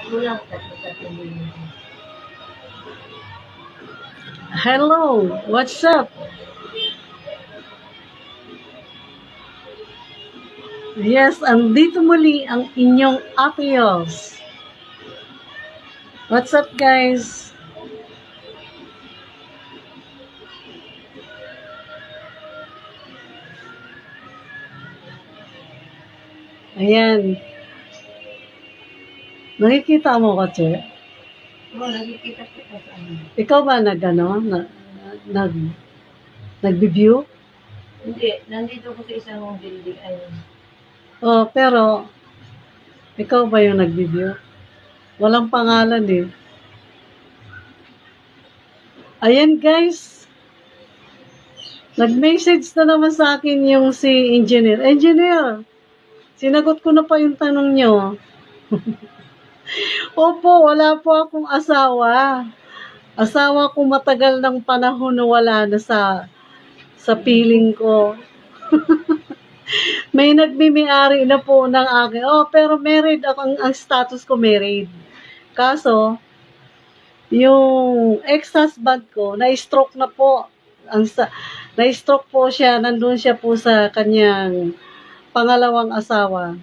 Kulang tatlo-tatlo din. Hello, what's up? Yes, andito muli ang inyong Atios. What's up, guys? Ayan. Nakikita mo ko, Che? Oo, nakikita kita sa ano. Ikaw ba nag-view? Hindi, nandito ko sa isang building. Ayun. Oh, pero ikaw ba yung nag-view? Walang pangalan eh. Ayan, guys. Nag-message na naman sa akin yung si Engineer. Engineer, sinagot ko na pa yung tanong nyo. Opo, wala po akong asawa. Asawa ko matagal ng panahon na wala na sa piling ko. May nagmimiyari na po ng akin. Oh, pero married ako. Ang status ko married. Kaso, yung ex-husband ko, na-stroke na po. Na-stroke po siya. Nandun siya po sa kanyang pangalawang asawa.